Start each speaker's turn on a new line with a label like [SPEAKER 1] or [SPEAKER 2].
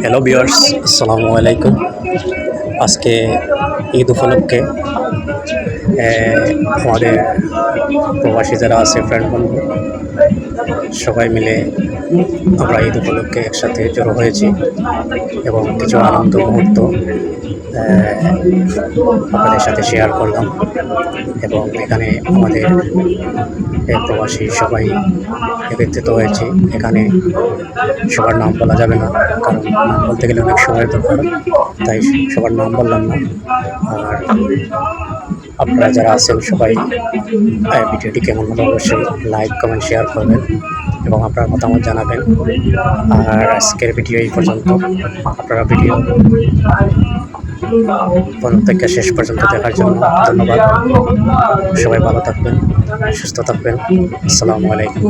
[SPEAKER 1] Hello viewers, আসসালামু আলাইকুম। আজকে ঈদ উপলক্ষে আমাদের প্রবাসী যারা আছে ফ্রেন্ড বন্ধু সবাই মিলে আমরা ঈদ উপলক্ষে একসাথে জড়ো হয়েছি এবং কিছু আনন্দ মুহূর্ত আপনাদের সাথে শেয়ার করলাম। এবং এখানে আমাদের প্রবাসী সবাই একত্রিত হয়েছে। এখানে সবার নাম বলা যাবে না, কারণ নাম বলতে গেলে অনেক সময়ের দরকার, তাই সবার নাম বললাম না। আর আপনারা যারা আছেন সবাই ভিডিওটি কেমন হলো অবশ্যই লাইক, কমেন্ট, শেয়ার করবেন এবং আপনার মতামত জানাবেন। আর আজকের ভিডিও এই পর্যন্ত। আপনারা ভিডিও প্রথম থেকে শেষ পর্যন্ত দেখার জন্য ধন্যবাদ। সবাই ভালো থাকবেন, সুস্থ থাকবেন। আসসালামু আলাইকুম।